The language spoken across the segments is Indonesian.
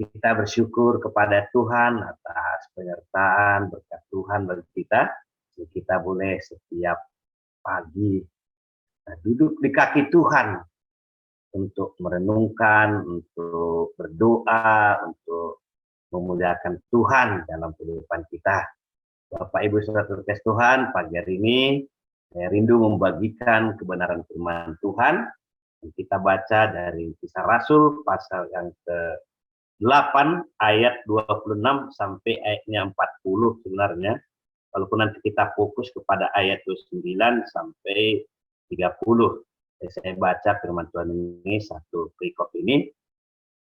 Kita bersyukur kepada Tuhan atas penyertaan berkat Tuhan bagi kita. Kita boleh setiap pagi duduk di kaki Tuhan untuk merenungkan, untuk berdoa, untuk memuliakan Tuhan dalam kehidupan kita. Bapak Ibu Saudara terkasih Tuhan, pagi hari ini saya rindu membagikan kebenaran firman Tuhan. Kita baca dari Kisah Rasul pasal yang ke-8 ayat 26 sampai ayatnya 40 sebenarnya. Walaupun nanti kita fokus kepada ayat 29 sampai 30. Saya baca firman Tuhan ini, satu perikop ini.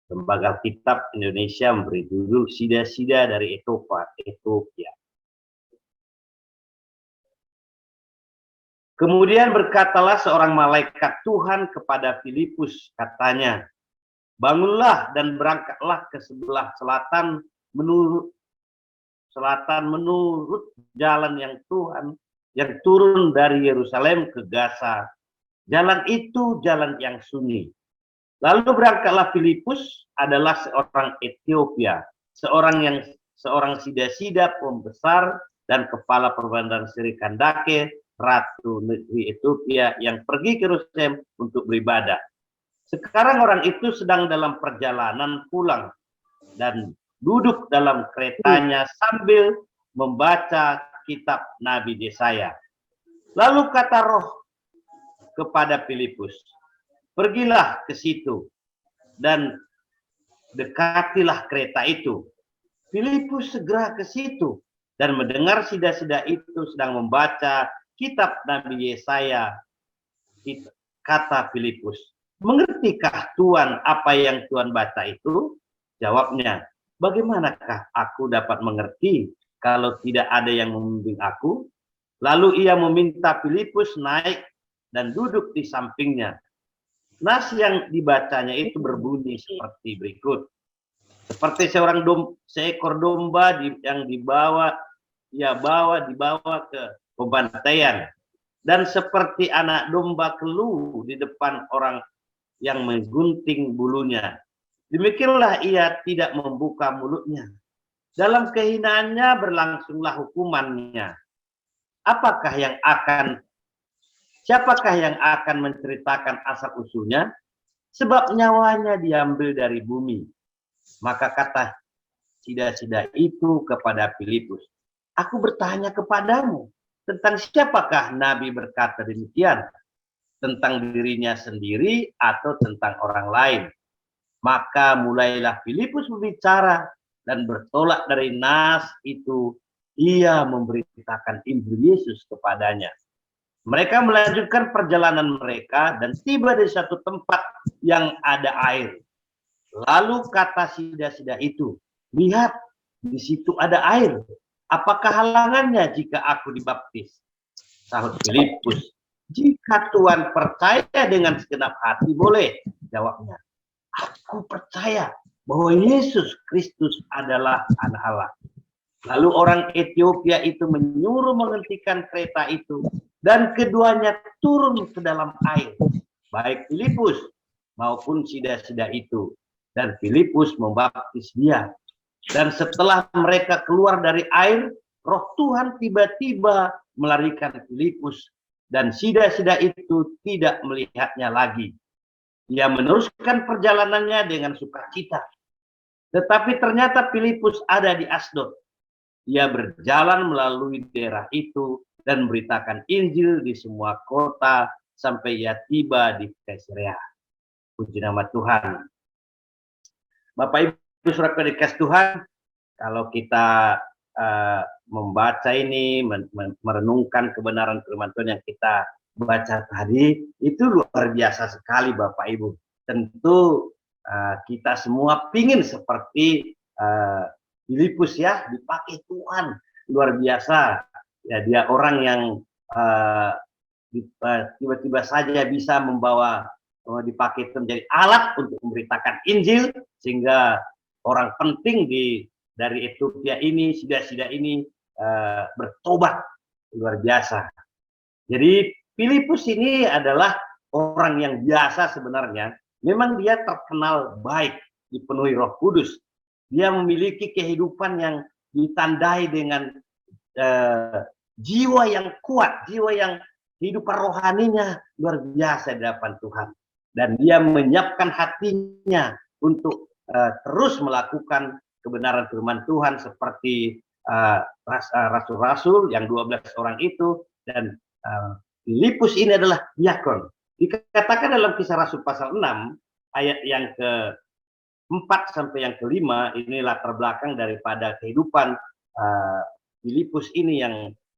Lembaga Kitab Indonesia memberi judul Sida-sida dari Ethiopia. Kemudian berkatalah seorang malaikat Tuhan kepada Filipus, katanya, bangunlah dan berangkatlah ke sebelah selatan menurut jalan yang Tuhan yang turun dari Yerusalem ke Gaza. Jalan itu jalan yang sunyi. Lalu berangkatlah Filipus adalah seorang Ethiopia, seorang sida-sida pembesar dan kepala perbandar Sri Kandake, ratu negeri Ethiopia yang pergi ke Yerusalem untuk beribadah. Sekarang orang itu sedang dalam perjalanan pulang dan duduk dalam keretanya sambil membaca kitab Nabi Yesaya. Lalu kata Roh kepada Filipus, pergilah ke situ dan dekatilah kereta itu. Filipus segera ke situ dan mendengar sida-sida itu sedang membaca kitab Nabi Yesaya. Kata Filipus, mengertikah Tuhan apa yang Tuhan baca itu? Jawabnya, bagaimanakah aku dapat mengerti kalau tidak ada yang membimbing aku? Lalu ia meminta Filipus naik dan duduk di sampingnya. Nas yang dibacanya itu berbunyi seperti berikut. Seperti seekor domba yang dibawa ke pembantaian, dan seperti anak domba keluh di depan orang yang menggunting bulunya, demikianlah ia tidak membuka mulutnya. Dalam kehinaannya berlangsunglah hukumannya. Siapakah yang akan menceritakan asal usulnya? Sebab nyawanya diambil dari bumi. Maka kata sida-sida itu kepada Filipus, aku bertanya kepadamu, tentang siapakah Nabi berkata demikian? Tentang dirinya sendiri atau tentang orang lain? Maka mulailah Filipus berbicara dan bertolak dari nas itu, ia memberitakan Injil Yesus kepadanya. Mereka melanjutkan perjalanan mereka dan tiba di satu tempat yang ada air. Lalu kata sida-sida itu, lihat, di situ ada air. Apakah halangannya jika aku dibaptis? Sahut Filipus, jika Tuhan percaya dengan segenap hati, boleh. Jawabnya, aku percaya bahwa Yesus Kristus adalah Anak Allah. Lalu orang Ethiopia itu menyuruh menghentikan kereta itu, dan keduanya turun ke dalam air, baik Filipus maupun sida-sida itu. Dan Filipus membaptis dia. Dan setelah mereka keluar dari air, Roh Tuhan tiba-tiba melarikan Filipus, dan sida-sida itu tidak melihatnya lagi. Ia meneruskan perjalanannya dengan sukacita. Tetapi ternyata Filipus ada di Asdod. Ia berjalan melalui daerah itu dan memberitakan Injil di semua kota sampai ia tiba di Kaisarea. Puji nama Tuhan. Bapak Ibu Saudara dikasih Tuhan, kalau kita membaca ini, merenungkan kebenaran firman Tuhan yang kita baca tadi, itu luar biasa sekali Bapak Ibu. Tentu kita semua pingin seperti Filipus ya, dipakai Tuhan, luar biasa. Ya, dia orang yang tiba-tiba saja bisa dipakai menjadi alat untuk memberitakan Injil, sehingga orang penting dari Ethiopia ini, sida-sida ini bertobat, luar biasa. Jadi Filipus ini adalah orang yang biasa sebenarnya. Memang dia terkenal baik, dipenuhi Roh Kudus. Dia memiliki kehidupan yang ditandai dengan jiwa yang kuat, jiwa yang kehidupan rohaninya luar biasa di hadapan Tuhan. Dan dia menyiapkan hatinya untuk terus melakukan kebenaran firman Tuhan seperti rasul-rasul yang 12 orang itu. Dan Filipus ini adalah diakon. Dikatakan dalam Kisah Rasul pasal 6 ayat yang ke-4 sampai yang ke-5, ini latar belakang daripada kehidupan Filipus ini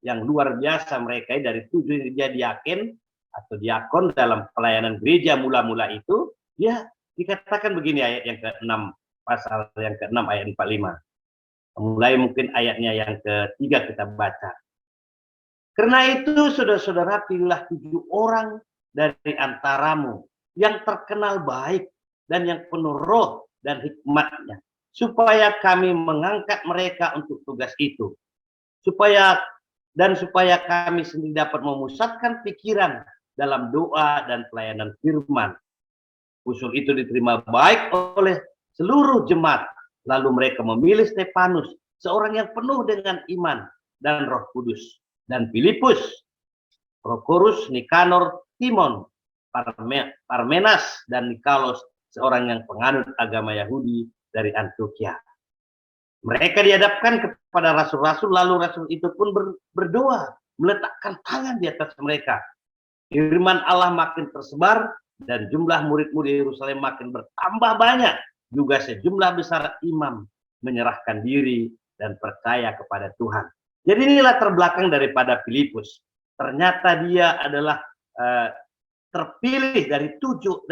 yang luar biasa. Mereka dari 7 dia diaken atau diakon dalam pelayanan gereja mula-mula itu. Dia dikatakan begini, ayat yang ke-6, pasal yang ke-6 ayat 45. Mulai mungkin ayatnya yang ke-3 kita baca. Karena itu saudara-saudara, pilihlah 7 orang dari antaramu yang terkenal baik dan yang penuh roh dan hikmatnya, supaya kami mengangkat mereka untuk tugas itu, supaya kami sendiri dapat memusatkan pikiran dalam doa dan pelayanan firman. Usul itu diterima baik oleh seluruh jemaat. Lalu mereka memilih Stefanus, seorang yang penuh dengan iman dan Roh Kudus, dan Filipus, Prokorus, Nikanor, Timon, Parmenas, dan Nikolas, seorang yang penganut agama Yahudi dari Antioquia. Mereka dihadapkan kepada rasul-rasul, lalu rasul itu pun berdoa, meletakkan tangan di atas mereka. Firman Allah makin tersebar, dan jumlah murid-murid Yerusalem makin bertambah banyak. Juga sejumlah besar imam menyerahkan diri dan percaya kepada Tuhan. Jadi inilah terbelakang daripada Filipus. Ternyata dia adalah terpilih dari 7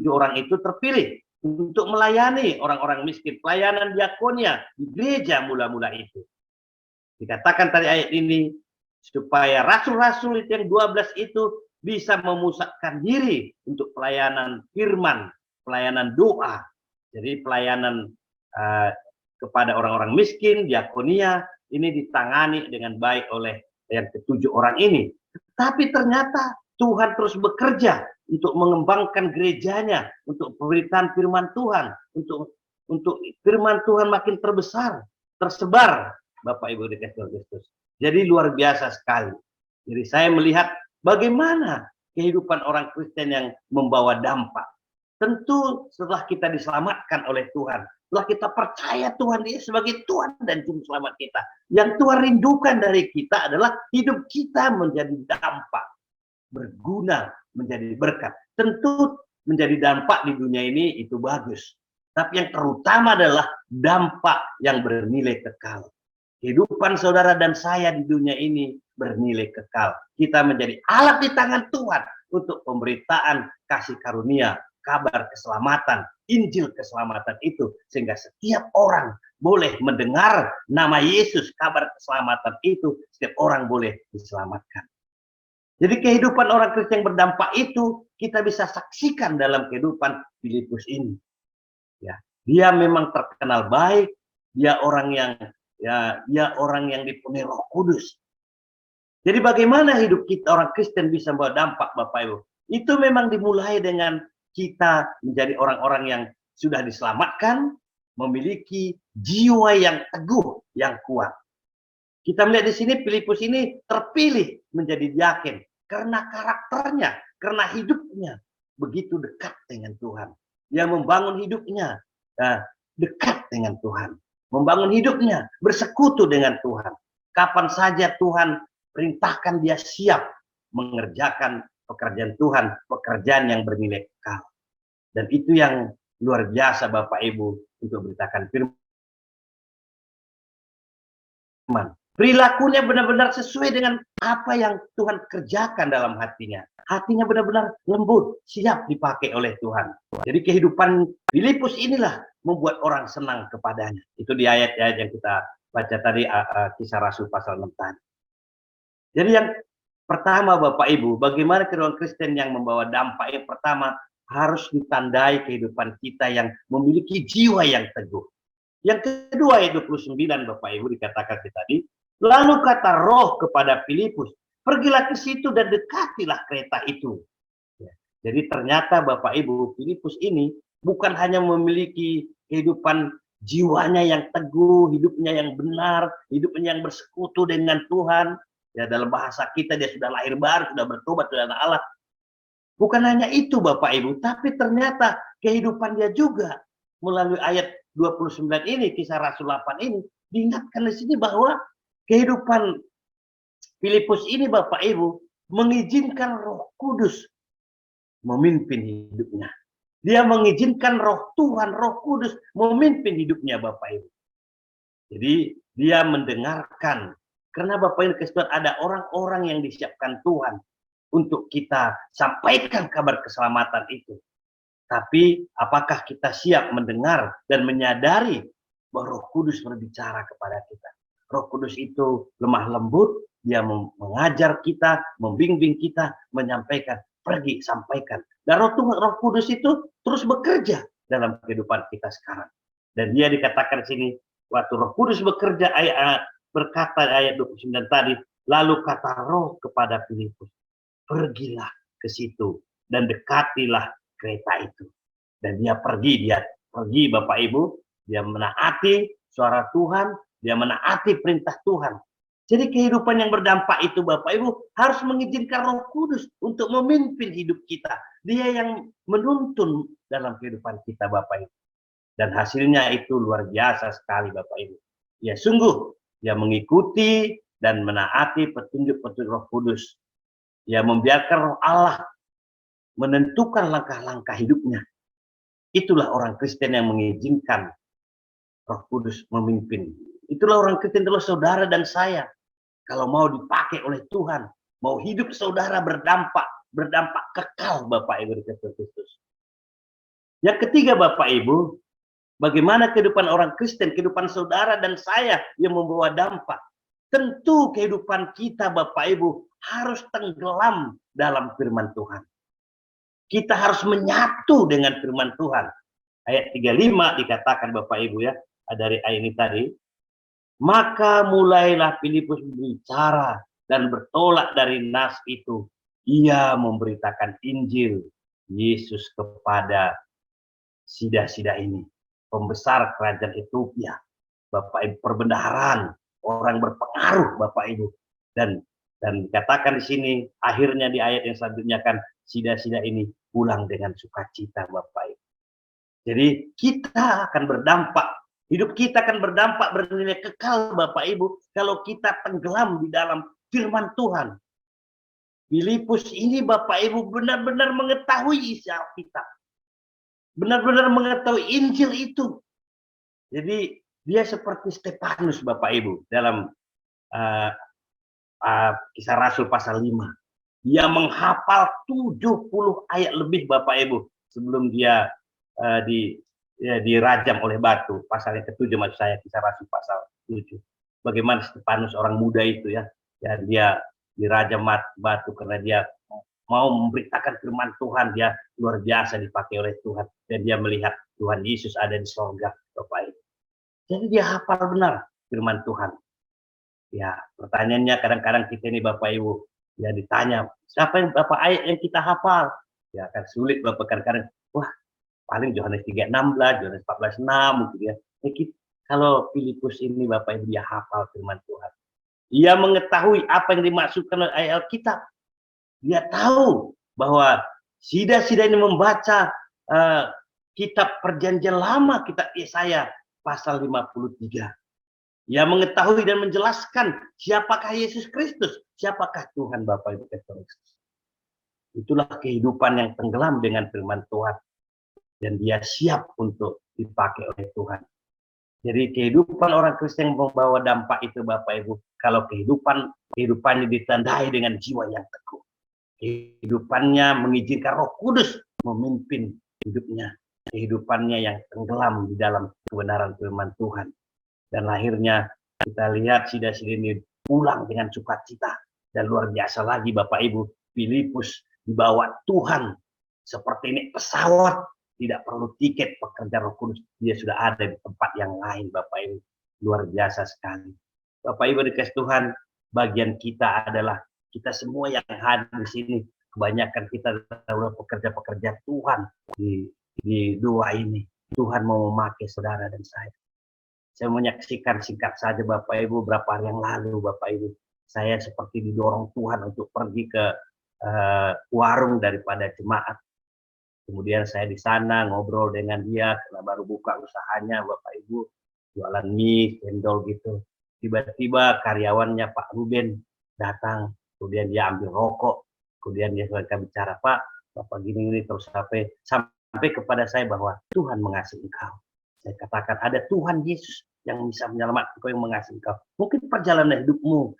orang itu, terpilih untuk melayani orang-orang miskin, pelayanan diakonia di gereja mula-mula itu. Dikatakan tadi ayat ini, supaya rasul-rasul itu yang 12 itu bisa memusatkan diri untuk pelayanan firman, pelayanan doa. Jadi pelayanan kepada orang-orang miskin, diakonia, ini ditangani dengan baik oleh yang ke-7 orang ini. Tapi ternyata Tuhan terus bekerja untuk mengembangkan gerejanya, untuk pemberitaan firman Tuhan, untuk firman Tuhan makin terbesar, tersebar, Bapak Ibu dikasih Kristus. Jadi luar biasa sekali. Jadi saya melihat bagaimana kehidupan orang Kristen yang membawa dampak. Tentu setelah kita diselamatkan oleh Tuhan, setelah kita percaya Tuhan dia sebagai Tuhan dan Juru Selamat kita, yang Tuhan rindukan dari kita adalah hidup kita menjadi dampak, berguna, menjadi berkat. Tentu menjadi dampak di dunia ini itu bagus, tapi yang terutama adalah dampak yang bernilai kekal. Kehidupan saudara dan saya di dunia ini bernilai kekal. Kita menjadi alat di tangan Tuhan untuk pemberitaan kasih karunia, kabar keselamatan, Injil keselamatan itu, sehingga setiap orang boleh mendengar nama Yesus, kabar keselamatan itu, setiap orang boleh diselamatkan. Jadi kehidupan orang Kristen yang berdampak itu kita bisa saksikan dalam kehidupan Filipus ini. Ya, dia memang terkenal baik, dia orang yang dipenuhi Roh Kudus. Jadi bagaimana hidup kita orang Kristen bisa membawa dampak, Bapak Ibu? Itu memang dimulai dengan kita menjadi orang-orang yang sudah diselamatkan, memiliki jiwa yang teguh, yang kuat. Kita melihat di sini Filipus ini terpilih menjadi diaken karena karakternya, karena hidupnya begitu dekat dengan Tuhan. Dia membangun hidupnya dekat dengan Tuhan, membangun hidupnya bersekutu dengan Tuhan. Kapan saja Tuhan perintahkan, dia siap mengerjakan pekerjaan Tuhan, pekerjaan yang bernilai kekal. Dan itu yang luar biasa Bapak Ibu untuk beritakan firman. Perilakunya benar-benar sesuai dengan apa yang Tuhan kerjakan dalam hatinya. Hatinya benar-benar lembut, siap dipakai oleh Tuhan. Jadi kehidupan Filipus inilah membuat orang senang kepadanya. Itu di ayat-ayat yang kita baca tadi, Kisah Rasul pasal 6 tadi. Jadi yang pertama Bapak Ibu, bagaimana kehidupan Kristen yang membawa dampak? Yang pertama, harus ditandai kehidupan kita yang memiliki jiwa yang teguh. Yang kedua, ayat 29 Bapak Ibu dikatakan tadi, lalu kata Roh kepada Filipus, pergilah ke situ dan dekatilah kereta itu. Ya. Jadi ternyata Bapak Ibu, Filipus ini bukan hanya memiliki kehidupan jiwanya yang teguh, hidupnya yang benar, hidupnya yang bersekutu dengan Tuhan. Ya, dalam bahasa kita dia sudah lahir baru, sudah bertobat, sudah anak Allah. Bukan hanya itu Bapak Ibu, tapi ternyata kehidupan dia juga melalui ayat 29 ini, kisah Rasul 8 ini, diingatkan di sini bahwa kehidupan Filipus ini Bapak Ibu mengizinkan Roh Kudus memimpin hidupnya. Dia mengizinkan Roh Tuhan, Roh Kudus memimpin hidupnya Bapak Ibu. Jadi dia mendengarkan, karena Bapak Ibu Kristen ada orang-orang yang disiapkan Tuhan untuk kita sampaikan kabar keselamatan itu. Tapi apakah kita siap mendengar dan menyadari bahwa Roh Kudus berbicara kepada kita? Roh Kudus itu lemah lembut, dia mengajar kita, membimbing kita, menyampaikan, pergi sampaikan. Dan Roh Kudus itu terus bekerja dalam kehidupan kita sekarang. Dan dia dikatakan di sini, waktu Roh Kudus bekerja, berkata ayat 29 tadi, lalu kata Roh kepada Filipus, pergilah ke situ dan dekatilah kereta itu. Dan dia pergi Bapak Ibu, dia menaati suara Tuhan, dia menaati perintah Tuhan. Jadi kehidupan yang berdampak itu Bapak Ibu harus mengizinkan Roh Kudus untuk memimpin hidup kita. Dia yang menuntun dalam kehidupan kita Bapak Ibu. Dan hasilnya itu luar biasa sekali Bapak Ibu. Ya sungguh dia mengikuti dan menaati petunjuk-petunjuk Roh Kudus. Ya membiarkan Roh Allah menentukan langkah-langkah hidupnya. Itulah orang Kristen yang mengizinkan Roh Kudus memimpin. Itulah orang Kristen, itulah saudara dan saya. Kalau mau dipakai oleh Tuhan, mau hidup saudara berdampak kekal Bapak Ibu di Kristus. Yang ketiga Bapak Ibu, bagaimana kehidupan orang Kristen, kehidupan saudara dan saya yang membawa dampak. Tentu kehidupan kita Bapak Ibu harus tenggelam dalam firman Tuhan. Kita harus menyatu dengan firman Tuhan. Ayat 35 dikatakan Bapak Ibu ya, dari ayat ini tadi. Maka mulailah Filipus berbicara dan bertolak dari nas itu. Ia memberitakan Injil Yesus kepada sida-sida ini. Pembesar kerajaan Ethiopia. Bapak Ibu, perbendaharaan, orang berpengaruh Bapak Ibu. Dan dikatakan di sini, akhirnya di ayat yang selanjutnya kan, sida-sida ini pulang dengan sukacita Bapak Ibu. Jadi kita akan berdampak, hidup kita akan berdampak bernilai kekal Bapak Ibu, kalau kita tenggelam di dalam firman Tuhan. Filipus ini Bapak Ibu benar-benar mengetahui isi Alkitab. Benar-benar mengetahui Injil itu. Jadi dia seperti Stefanus Bapak Ibu dalam Kisah Rasul pasal 5. Dia menghafal 70 ayat lebih Bapak Ibu sebelum dia dirajam oleh batu. Pasal yang ke-7 maksud saya, Kisah Rasul pasal 7. Bagaimana Stefanus orang muda itu ya, dia dirajam batu karena dia mau memberitakan firman Tuhan. Dia luar biasa dipakai oleh Tuhan dan dia melihat Tuhan Yesus ada di surga Bapak Ibu. Jadi dia hafal benar firman Tuhan. Ya, pertanyaannya kadang-kadang kita ini Bapak Ibu, ya ditanya, siapa yang Bapak ayat yang kita hafal? Ya akan sulit Bapak kadang-kadang, wah paling Yohanes 3:16, Yohanes 14:6 mungkin ya. Kalau Filipus ini Bapak Ibu dia hafal firman Tuhan. Ia mengetahui apa yang dimaksudkan oleh ayat Alkitab. Dia tahu bahwa sida-sida ini membaca kitab perjanjian lama, kitab Yesaya pasal 53. Ia mengetahui dan menjelaskan siapakah Yesus Kristus, siapakah Tuhan Bapa Ibu Kristus. Itulah kehidupan yang tenggelam dengan firman Tuhan. Dan dia siap untuk dipakai oleh Tuhan. Jadi kehidupan orang Kristen yang membawa dampak itu Bapak Ibu, kalau kehidupannya ditandai dengan jiwa yang teguh. Kehidupannya mengizinkan Roh Kudus memimpin hidupnya. Kehidupannya yang tenggelam di dalam kebenaran firman Tuhan. Dan akhirnya kita lihat sida-sida ini pulang dengan sukacita. Dan luar biasa lagi Bapak Ibu, Filipus dibawa Tuhan seperti ini pesawat, tidak perlu tiket pekerja Roh Kudus, dia sudah ada di tempat yang lain Bapak Ibu. Luar biasa sekali. Bapak Ibu dikasih Tuhan, bagian kita adalah kita semua yang hadir di sini, kebanyakan kita adalah pekerja-pekerja Tuhan di doa ini. Tuhan mau memakai saudara dan saya. Saya menyaksikan singkat saja Bapak Ibu, berapa hari yang lalu Bapak Ibu, saya seperti didorong Tuhan untuk pergi ke warung daripada jemaat. Kemudian saya di sana ngobrol dengan dia karena baru buka usahanya Bapak Ibu, jualan mie, cendol gitu. Tiba-tiba karyawannya Pak Ruben datang, kemudian dia ambil rokok, kemudian dia mereka bicara, Pak, Bapak gini-gini terus sampai kepada saya bahwa Tuhan mengasihi engkau. Saya katakan ada Tuhan Yesus yang bisa menyelamatkan engkau, yang mengasihi engkau. Mungkin perjalanan hidupmu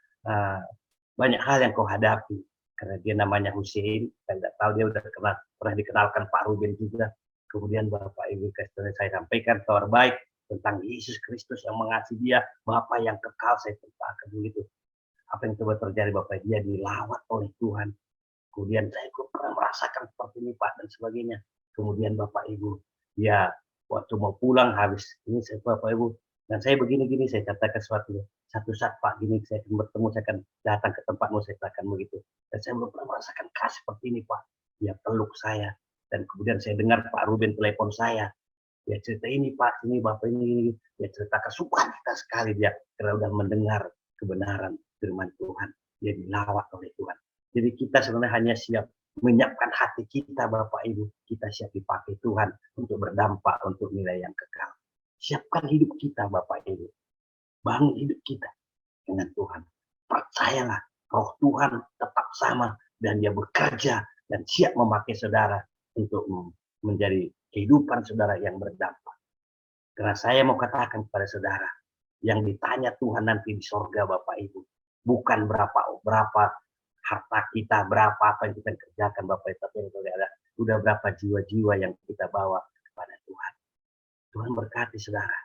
banyak hal yang kau hadapi. Karena dia namanya Hussein, saya tidak tahu dia pernah dikenalkan Pak Ruben juga. Kemudian Bapak Ibu saya sampaikan kabar baik tentang Yesus Kristus yang mengasihi dia, Bapa yang kekal, saya ceritakan begitu. Apa yang coba terjadi Bapak, dia dilawat oleh Tuhan. Kemudian saya pernah merasakan seperti ini Pak dan sebagainya. Kemudian Bapak Ibu, dia waktu mau pulang habis ini saya Bapak Ibu, dan saya begini-gini, saya katakan satu saat Pak gini saya akan bertemu, saya akan datang ke tempatmu, saya katakan begitu. Dan saya belum pernah merasakan kasih seperti ini Pak. Dia peluk saya, dan kemudian saya dengar Pak Ruben telepon saya. Dia cerita ini Pak, ini Bapak ini. Dia ceritakan sukacita sekali dia karena sudah mendengar kebenaran firman Tuhan. Dia dilawat oleh Tuhan. Jadi kita sebenarnya hanya siap menyiapkan hati kita Bapak Ibu. Kita siap dipakai Tuhan untuk berdampak untuk nilai yang kekal. Siapkan hidup kita Bapak Ibu. Bangun hidup kita dengan Tuhan. Percayalah, roh Tuhan tetap sama dan dia bekerja dan siap memakai saudara untuk menjadi kehidupan saudara yang berdampak. Karena saya mau katakan kepada saudara, yang ditanya Tuhan nanti di sorga Bapak Ibu, bukan berapa harta kita, berapa apa yang kita kerjakan Bapak Ibu, tapi sudah berapa jiwa-jiwa yang kita bawa kepada Tuhan. Tuhan berkati saudara.